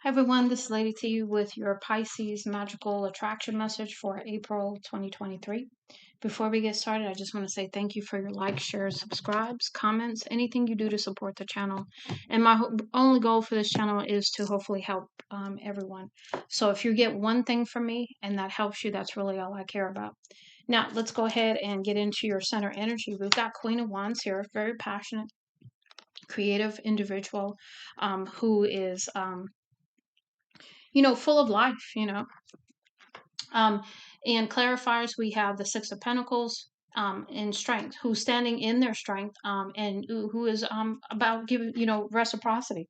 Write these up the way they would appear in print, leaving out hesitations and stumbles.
Hi everyone, this is Lady T with your Pisces magical attraction message for April 2023. Before we get started, I just want to say thank you for your likes, shares, subscribes, comments, anything you do to support the channel. And my only goal for this channel is to hopefully help everyone. So if you get one thing from me and that helps you, that's really all I care about. Now, let's go ahead and get into your center energy. We've got Queen of Wands here, very passionate, creative individual who is full of life, Um, and clarifiers, we have the Six of Pentacles in strength, who's standing in their strength, and who is about giving, reciprocity,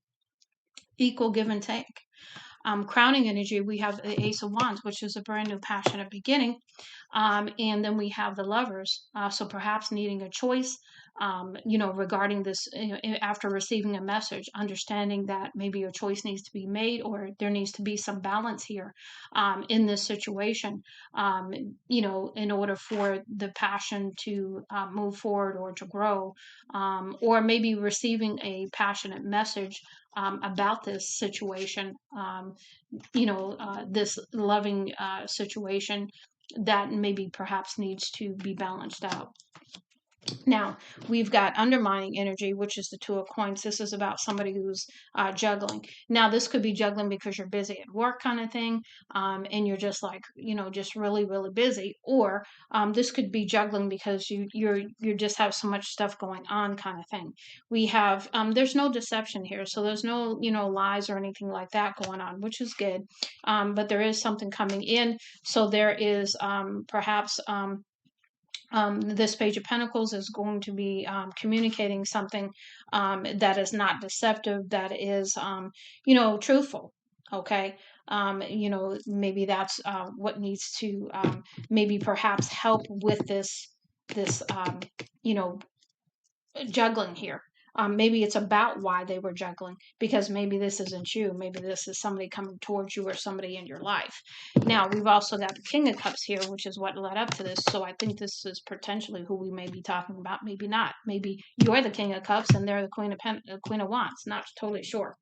equal give and take. Crowning energy, we have the Ace of Wands, which is a brand new passionate beginning. And then we have the Lovers. So perhaps needing a choice, regarding this, after receiving a message, understanding that maybe a choice needs to be made or there needs to be some balance here in this situation, in order for the passion to move forward or to grow, or maybe receiving a passionate message about this situation, this loving situation that maybe perhaps needs to be balanced out. Now, we've got undermining energy, which is the Two of Coins. This is about somebody who's juggling. Now, this could be juggling because you're busy at work, kind of thing, and you're just like, just really, really busy. Or this could be juggling because you just have so much stuff going on, kind of thing. We have there's no deception here, so there's no lies or anything like that going on, which is good. But there is something coming in, so there is perhaps. This Page of Pentacles is going to be communicating something that is not deceptive, that is, truthful. Okay. Maybe that's what needs to maybe perhaps help with this, you know, juggling here. Maybe it's about why they were juggling, because maybe this isn't you. Maybe this is somebody coming towards you or somebody in your life. Now, we've also got the King of Cups here, which is what led up to this. So I think this is potentially who we may be talking about. Maybe not. Maybe you're the King of Cups and they're the Queen of Wands. Not totally sure.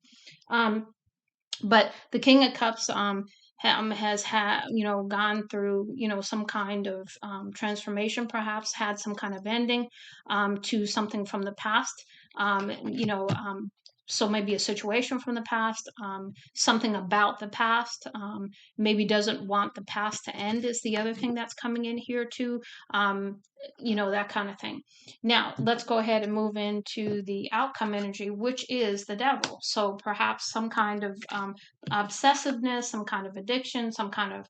But the King of Cups has had, gone through, some kind of transformation, perhaps had some kind of ending to something from the past. Um, you know, um, so maybe a situation from the past, something about the past, maybe doesn't want the past to end is the other thing that's coming in here too. Um, that kind of thing. Now, let's go ahead and move into the outcome energy, which is the devil. So perhaps some kind of obsessiveness, some kind of addiction, some kind of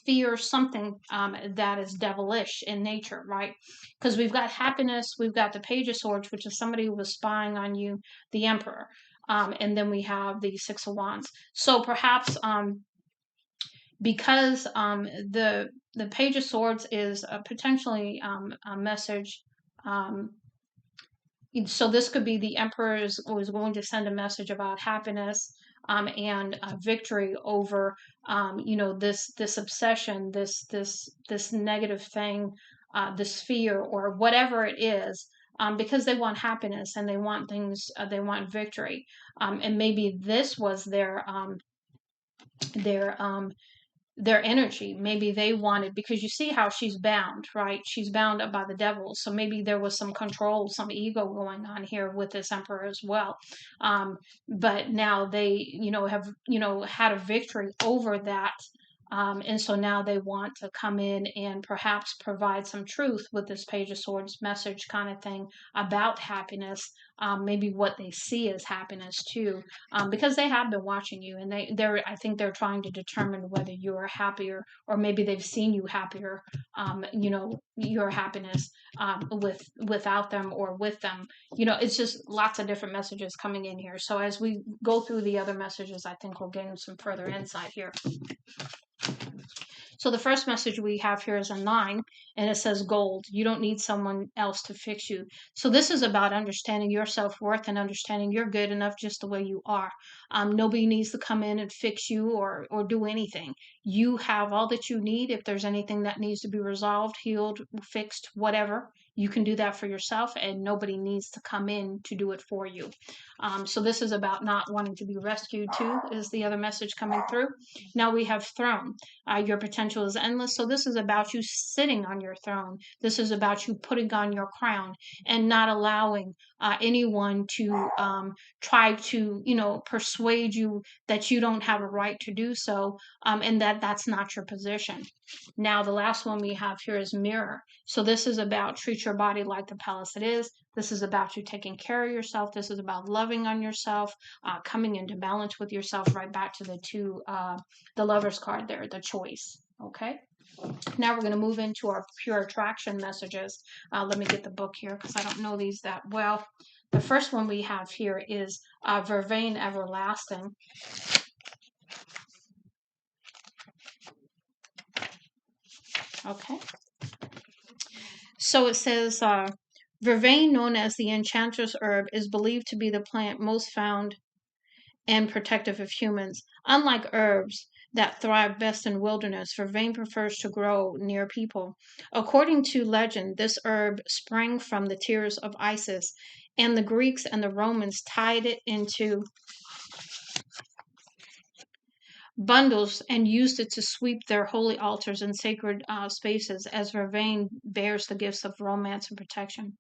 fear, something that is devilish in nature, right? Because we've got happiness, we've got the Page of Swords, which is somebody who was spying on you, the Emperor. And then we have the Six of Wands. So perhaps because the Page of Swords is potentially a message. So this could be the Emperor was going to send a message about happiness and victory over this obsession, this negative thing, this fear or whatever it is. Because they want happiness and they want things, they want victory, and maybe this was their their energy. Maybe they wanted, because you see how she's bound, right? She's bound up by the devil. So maybe there was some control, some ego going on here with this Emperor as well. But now they, have, had a victory over that. And so now they want to come in and perhaps provide some truth with this Page of Swords message, kind of thing, about happiness, maybe what they see as happiness too, because they have been watching you, and I think they're trying to determine whether you're happier, or maybe they've seen you happier, your happiness without them or with them. It's just lots of different messages coming in here. So as we go through the other messages, I think we'll gain some further insight here. So the first message we have here is a 9, and it says gold. You don't need someone else to fix you. So this is about understanding your self-worth and understanding you're good enough just the way you are. Nobody needs to come in and fix you or do anything. You have all that you need. If there's anything that needs to be resolved, healed, fixed, whatever, You can do that for yourself, and nobody needs to come in to do it for you. So this is about not wanting to be rescued too, is the other message coming through. Now we have throne. Your potential is endless. So this is about you sitting on your throne. This is about you putting on your crown and not allowing anyone to try to, persuade you that you don't have a right to do so, and that that's not your position. Now, the last one we have here is mirror. So this is about treat your body like the palace it is. This is about you taking care of yourself. This is about loving on yourself, coming into balance with yourself. Right back to the Lover's card there, the choice. Okay. Now we're going to move into our pure attraction messages. Let me get the book here because I don't know these that well. The first one we have here is Vervain Everlasting. Okay. So it says, Vervain, known as the enchantress herb, is believed to be the plant most found and protective of humans. Unlike herbs that thrive best in wilderness, vervain prefers to grow near people. According to legend, this herb sprang from the tears of Isis, and the Greeks and the Romans tied it into bundles and used it to sweep their holy altars and sacred spaces, as vervain bears the gifts of romance and protection.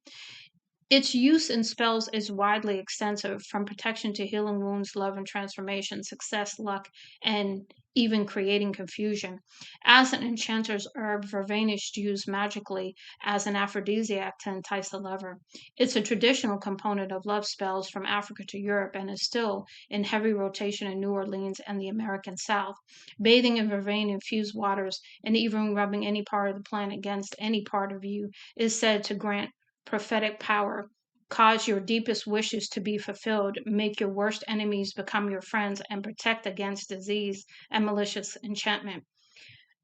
Its use in spells is widely extensive, from protection to healing wounds, love and transformation, success, luck, and even creating confusion. As an enchanter's herb, vervain is used magically as an aphrodisiac to entice a lover. It's a traditional component of love spells from Africa to Europe and is still in heavy rotation in New Orleans and the American South. Bathing in vervain infused waters and even rubbing any part of the plant against any part of you is said to grant prophetic power, cause your deepest wishes to be fulfilled, make your worst enemies become your friends, and protect against disease and malicious enchantment.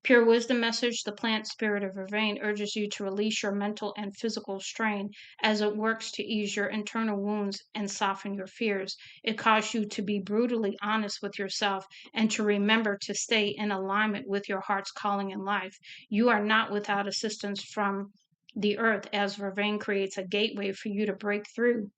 Pure wisdom message: the plant spirit of vervain urges you to release your mental and physical strain as it works to ease your internal wounds and soften your fears. It calls you to be brutally honest with yourself and to remember to stay in alignment with your heart's calling in life. You are not without assistance from the earth, as vervain creates a gateway for you to break through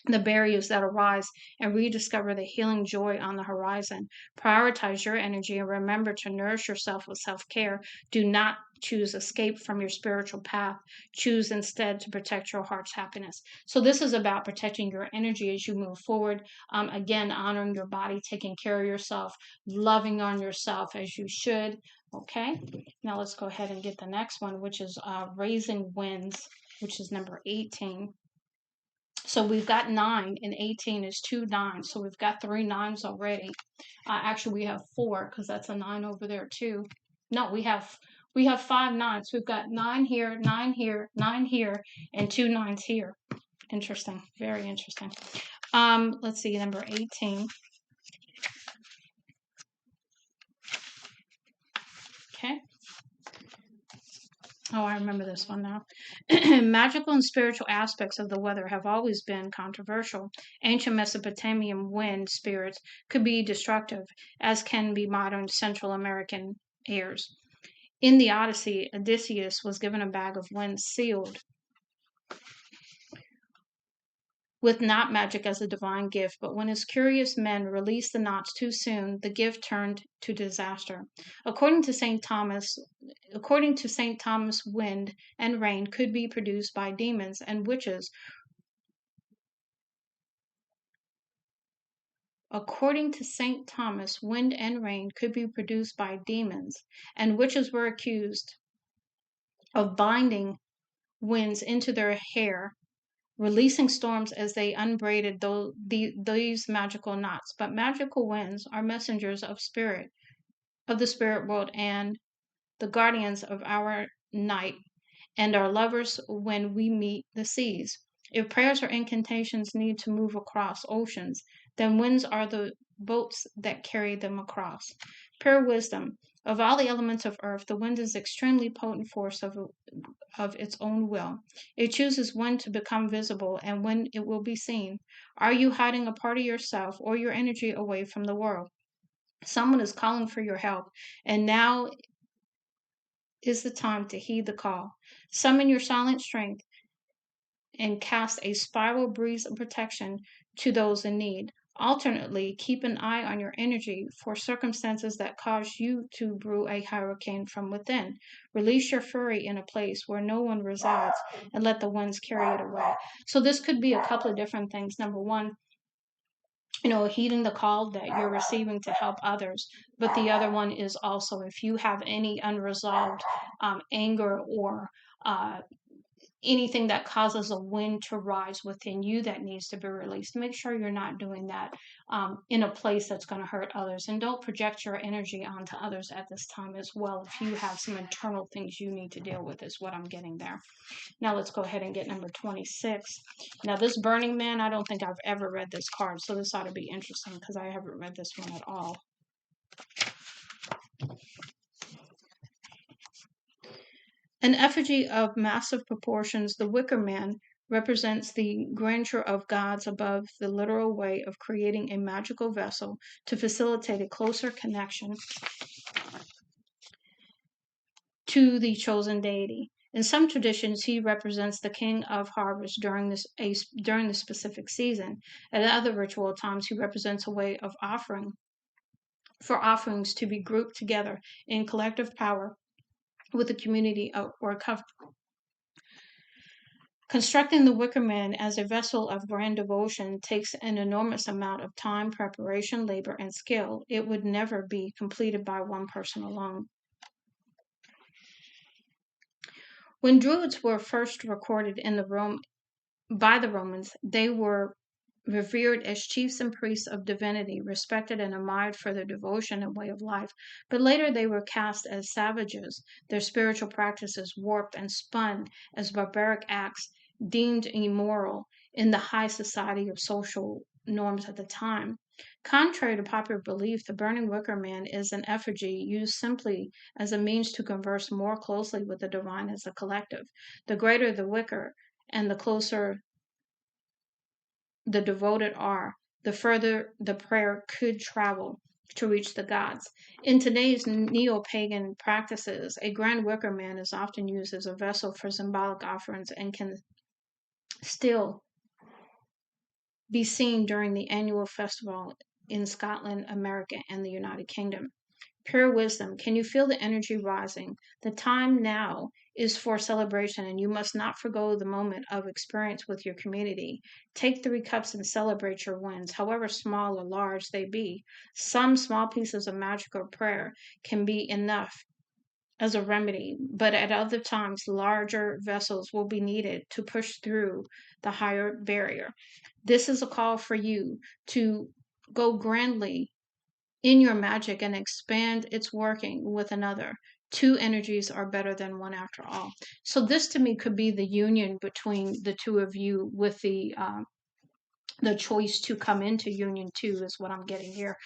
the barriers that arise and rediscover the healing joy on the horizon. Prioritize your energy and remember to nourish yourself with self care. Do not choose escape from your spiritual path. Choose instead to protect your heart's happiness. So, this is about protecting your energy as you move forward. Again, honoring your body, taking care of yourself, loving on yourself as you should. Okay, now let's go ahead and get the next one, which is Raising Winds, which is number 18. So we've got 9, and 18 is 2 9s. So we've got 3 9s already. Actually, we have 4 because that's a 9 over there too. No, we have 5 9s. We've got 9 here, 9 here, 9 here, and 2 9s here. Interesting, very interesting. Let's see, number 18. Okay. Oh, I remember this one now. Magical and spiritual aspects of the weather have always been controversial. Ancient Mesopotamian wind spirits could be destructive, as can be modern Central American airs. In the Odyssey, Odysseus was given a bag of wind sealed with knot magic as a divine gift, but when his curious men released the knots too soon, the gift turned to disaster. According to St. Thomas, wind and rain could be produced by demons and witches. According to St. Thomas, wind and rain could be produced by demons, and witches were accused of binding winds into their hair, releasing storms as they unbraided these magical knots. But magical winds are messengers of the spirit world, and the guardians of our night, and our lovers when we meet the seas. If prayers or incantations need to move across oceans, then winds are the boats that carry them across. Pure wisdom. Of all the elements of earth, the wind is extremely potent force of its own will. It chooses when to become visible and when it will be seen. Are you hiding a part of yourself or your energy away from the world? Someone is calling for your help, and now is the time to heed the call. Summon your silent strength and cast a spiral breeze of protection to those in need. Alternately, keep an eye on your energy for circumstances that cause you to brew a hurricane from within. Release your fury in a place where no one resides and let the winds carry it away. So, this could be a couple of different things. Number one, heeding the call that you're receiving to help others. But the other one is also if you have any unresolved anger or uh, anything that causes a wind to rise within you that needs to be released, make sure you're not doing that in a place that's going to hurt others. And don't project your energy onto others at this time as well. If you have some internal things you need to deal with, is what I'm getting there. Now let's go ahead and get number 26. Now this Burning Man, I don't think I've ever read this card, so this ought to be interesting because I haven't read this one at all. An effigy of massive proportions, the Wicker Man represents the grandeur of gods above the literal way of creating a magical vessel to facilitate a closer connection to the chosen deity. In some traditions, he represents the king of harvest during the specific season. At other ritual times, he represents a way of for offerings to be grouped together in collective power with a community or constructing the Wicker Man as a vessel of grand devotion takes an enormous amount of time, preparation, labor, and skill. It would never be completed by one person alone. When Druids were first recorded by the Romans, they were revered as chiefs and priests of divinity, respected and admired for their devotion and way of life. But later they were cast as savages, their spiritual practices warped and spun as barbaric acts deemed immoral in the high society of social norms at the time. Contrary to popular belief, the burning wicker man is an effigy used simply as a means to converse more closely with the divine as a collective. The greater the wicker and the closer the devoted are, the further the prayer could travel to reach the gods. In today's neo pagan practices, a grand wicker man is often used as a vessel for symbolic offerings and can still be seen during the annual festival in Scotland, America, and the United Kingdom. Pure wisdom. Can you feel the energy rising? The time now is for celebration, and you must not forgo the moment of experience with your community. Take 3 cups and celebrate your wins, however small or large they be. Some small pieces of magic or prayer can be enough as a remedy, but at other times, larger vessels will be needed to push through the higher barrier. This is a call for you to go grandly in your magic and expand its working with another. 2 energies are better than one after all. So this to me could be the union between the two of you with the choice to come into union too is what I'm getting here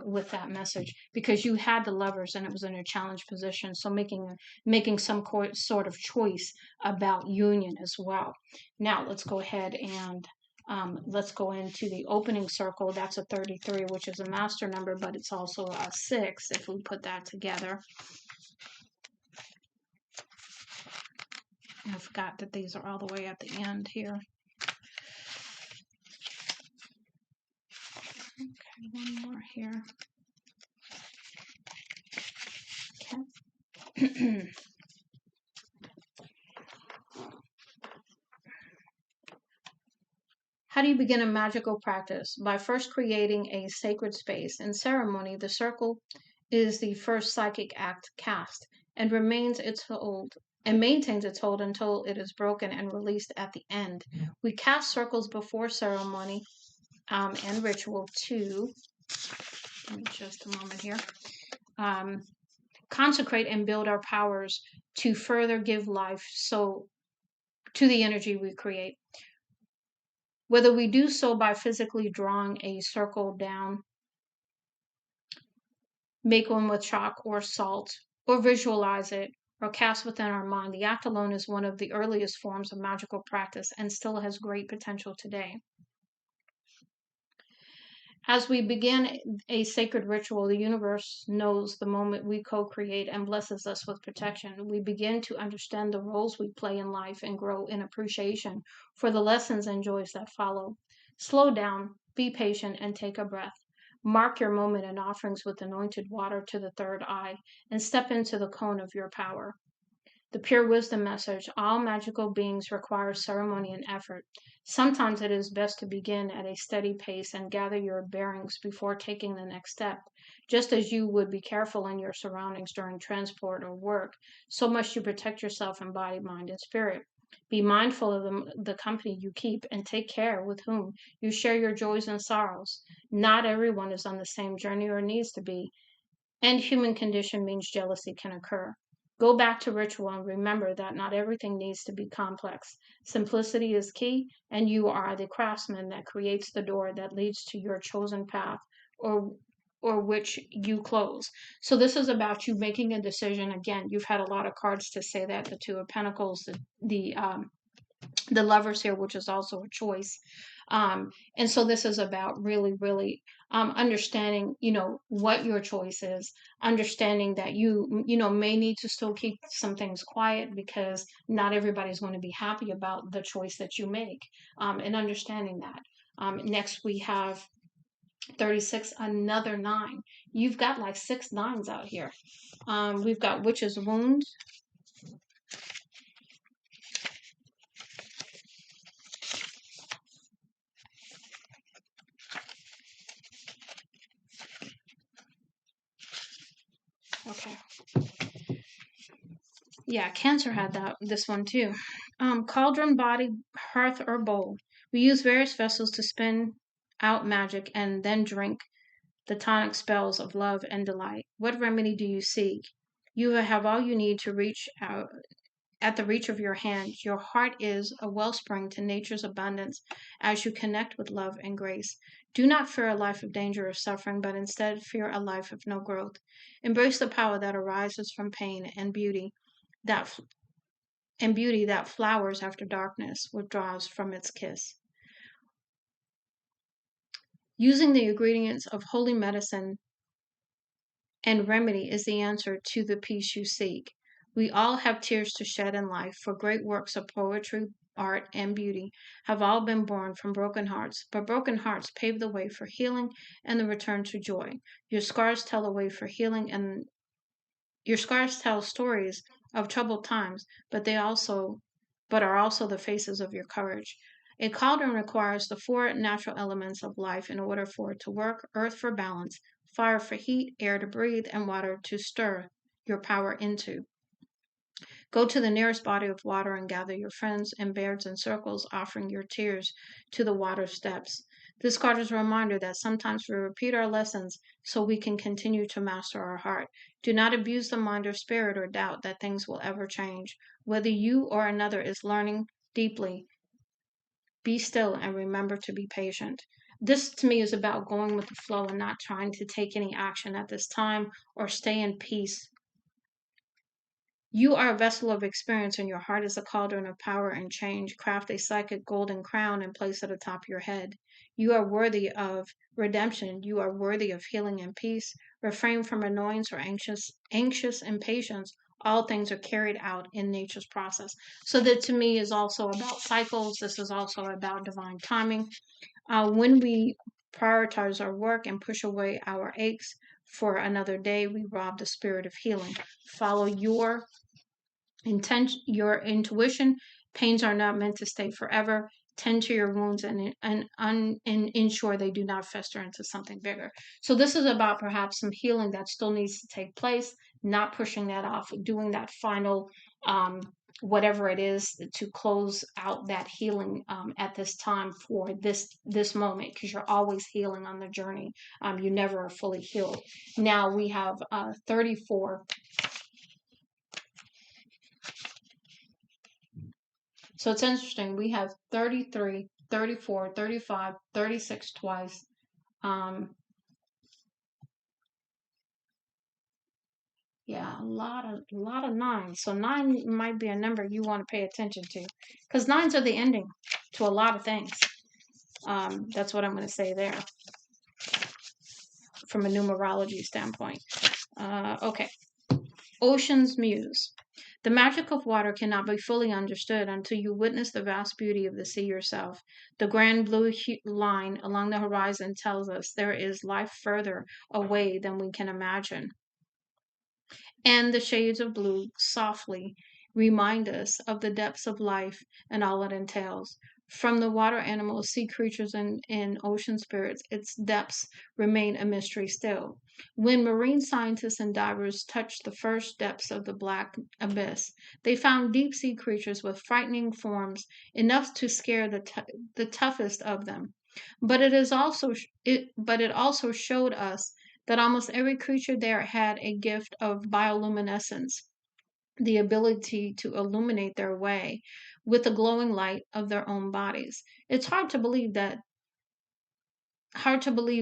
with that message, because you had the lovers and it was in a challenge position, so making some sort of choice about union as well. Now let's go ahead and let's go into the opening circle. That's a 33, which is a master number, but it's also a 6 if we put that together. I forgot that these are all the way at the end here. Okay, one more here. Okay. How do you begin a magical practice? By first creating a sacred space. In ceremony, the circle is the first psychic act cast and maintains its hold until it is broken and released at the end. We cast circles before ceremony and ritual to, just a moment here, consecrate and build our powers to further give life to the energy we create. Whether we do so by physically drawing a circle down, make one with chalk or salt, or visualize it, or cast within our mind, the act alone is one of the earliest forms of magical practice and still has great potential today. As we begin a sacred ritual, the universe knows the moment we co create and blesses us with protection. We begin to understand the roles we play in life and grow in appreciation for the lessons and joys that follow. Slow down, be patient, and take a breath. Mark your moment and offerings with anointed water to the third eye and step into the cone of your power. The pure wisdom message: all magical beings require ceremony and effort. Sometimes it is best to begin at a steady pace and gather your bearings before taking the next step. Just as you would be careful in your surroundings during transport or work, so must you protect yourself in body, mind, and spirit. Be mindful of the company you keep and take care with whom you share your joys and sorrows. Not everyone is on the same journey or needs to be, and human condition means jealousy can occur. Go back to ritual and remember that not everything needs to be complex. Simplicity is key, and you are the craftsman that creates the door that leads to your chosen path or which you close. So this is about you making a decision. Again, you've had a lot of cards to say that: the Two of Pentacles, the Lovers here, which is also a choice. And so this is about really, really understanding, what your choice is, understanding that you may need to still keep some things quiet because not everybody's going to be happy about the choice that you make, and understanding that. Next, we have 36, another nine. You've got like 6 9s out here. We've got Witch's Wound. Okay. Yeah, Cancer had this one too. Cauldron, body, hearth, or bowl. We use various vessels to spin out magic and then drink the tonic spells of love and delight. What remedy do you seek? You have all you need to reach out at the reach of your hand. Your heart is a wellspring to nature's abundance as you connect with love and grace. Do not fear a life of danger or suffering, but instead fear a life of no growth. Embrace the power that arises from pain and that beauty that flowers after darkness withdraws from its kiss. Using the ingredients of holy medicine and remedy is the answer to the peace you seek. We all have tears to shed in life, for great works of poetry, art, and beauty have all been born from broken hearts, but broken hearts pave the way for healing and the return to joy. Your scars tell the way for healing, and your scars tell stories of troubled times, but are also the faces of your courage. A cauldron requires the 4 natural elements of life in order for it to work: earth for balance, fire for heat, air to breathe, and water to stir your power into. Go to the nearest body of water and gather your friends in beards and circles, offering your tears to the water steps. This card is a reminder that sometimes we repeat our lessons so we can continue to master our heart. Do not abuse the mind or spirit or doubt that things will ever change. Whether you or another is learning deeply, be still and remember to be patient. This to me is about going with the flow and not trying to take any action at this time or stay in peace. You are a vessel of experience, and your heart is a cauldron of power and change. Craft a psychic golden crown and place it atop your head. You are worthy of redemption. You are worthy of healing and peace. Refrain from annoyance or anxious impatience. All things are carried out in nature's process. So that to me is also about cycles. This is also about divine timing. When we prioritize our work and push away our aches for another day, we rob the spirit of healing. Follow your intuition. Pains are not meant to stay forever. Tend to your wounds and ensure they do not fester into something bigger. So this is about perhaps some healing that still needs to take place, not pushing that off, doing that final whatever it is to close out that healing at this time for this moment, because you're always healing on the journey. You never are fully healed. Now we have 34. So it's interesting. We have 33, 34, 35, 36 twice. Yeah, a lot of nines. So 9 might be a number you want to pay attention to, because 9s are the ending to a lot of things. That's what I'm going to say there. from a numerology standpoint. Okay. Ocean's Muse. The magic of water cannot be fully understood until you witness the vast beauty of the sea yourself. The grand blue line along the horizon tells us there is life further away than we can imagine. And the shades of blue softly remind us of the depths of life and all it entails. From the water animals, sea creatures, and ocean spirits, its depths remain a mystery still. When marine scientists and divers touched the first depths of the black abyss, they found deep sea creatures with frightening forms, enough to scare the toughest of them. But it also showed us that almost every creature there had a gift of bioluminescence, the ability to illuminate their way with the glowing light of their own bodies. It's hard to believe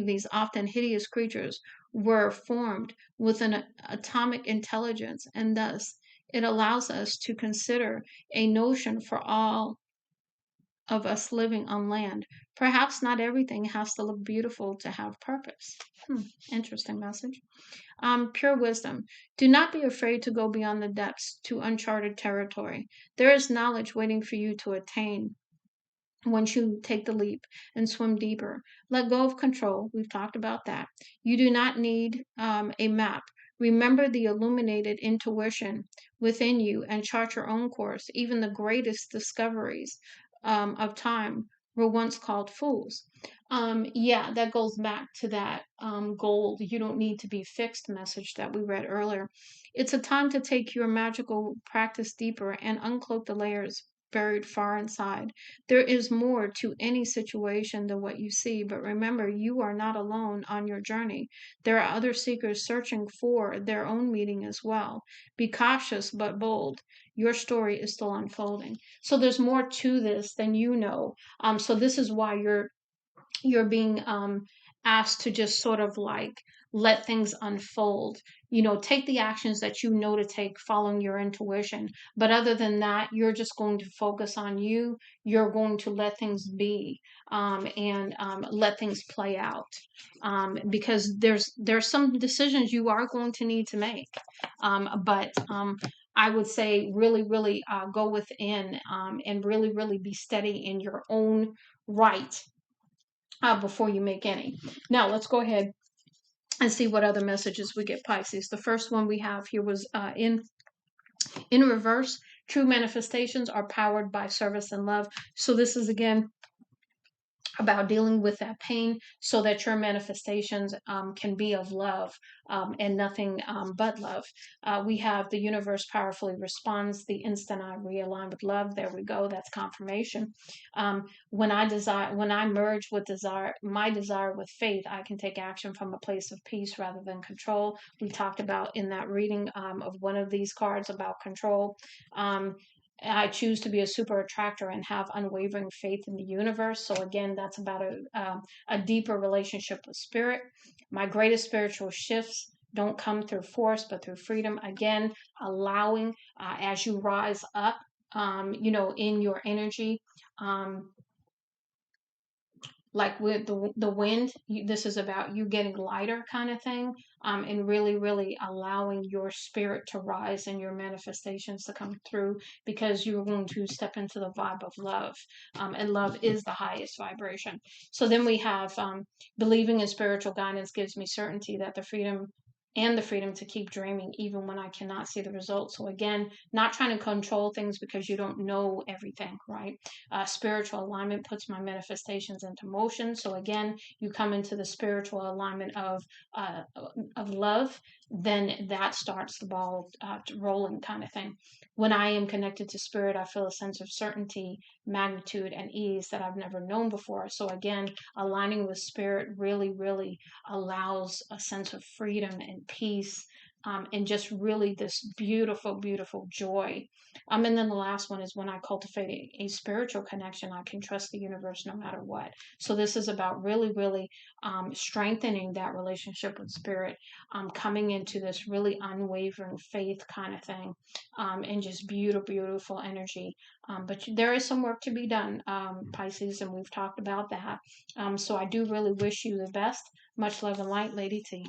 these often hideous creatures were formed with an atomic intelligence, and thus it allows us to consider a notion for all of us living on land. Perhaps not everything has to look beautiful to have purpose. Interesting message. Pure wisdom. Do not be afraid to go beyond the depths to uncharted territory. There is knowledge waiting for you to attain once you take the leap and swim deeper. Let go of control. We've talked about that. You do not need a map. Remember the illuminated intuition within you and chart your own course. Even the greatest discoveries of time were once called fools. Yeah, that goes back to that gold. You don't need to be fixed message that we read earlier. It's a time to take your magical practice deeper and uncloak the layers buried far inside. There is more to any situation than what you see, but remember, you are not alone on your journey. There are other seekers searching for their own meaning as well. Be cautious but bold. Your story is still unfolding. So there's more to this than you know. So this is why you're being asked to just sort of like let things unfold, take the actions that you know to take following your intuition, but other than that you're just going to focus on you. You're going to let things be, and let things play out, because there's some decisions you are going to need to make, but I would say really, really go within, and really, really be steady in your own right, before you make any. Now, let's go ahead and see what other messages we get, Pisces. The first one we have here was in reverse. True manifestations are powered by service and love. So this is again about dealing with that pain so that your manifestations can be of love, and nothing but love. We have the universe powerfully responds the instant I realign with love. There we go. That's confirmation. When I merge with my desire with faith, I can take action from a place of peace rather than control. We talked about in that reading of one of these cards about control. I choose to be a super attractor and have unwavering faith in the universe. So again, that's about a deeper relationship with spirit. My greatest spiritual shifts don't come through force, but through freedom. Again, allowing, as you rise up, in your energy, like with the wind, this is about you getting lighter kind of thing, and really, really allowing your spirit to rise and your manifestations to come through, because you're going to step into the vibe of love, and love is the highest vibration. So then we have, believing in spiritual guidance gives me certainty that the freedom to keep dreaming even when I cannot see the results. So again, not trying to control things because you don't know everything, right? Spiritual alignment puts my manifestations into motion. So again, you come into the spiritual alignment of love, then that starts the ball rolling, kind of thing. When I am connected to spirit, I feel a sense of certainty, magnitude, and ease that I've never known before. So again, aligning with spirit really, really allows a sense of freedom and peace, and just really this beautiful, beautiful joy. And then the last one is when I cultivate a spiritual connection, I can trust the universe no matter what. So this is about really, really strengthening that relationship with spirit, coming into this really unwavering faith kind of thing, and just beautiful, beautiful energy. But there is some work to be done, Pisces, and we've talked about that. So I do really wish you the best. Much love and light, Lady T.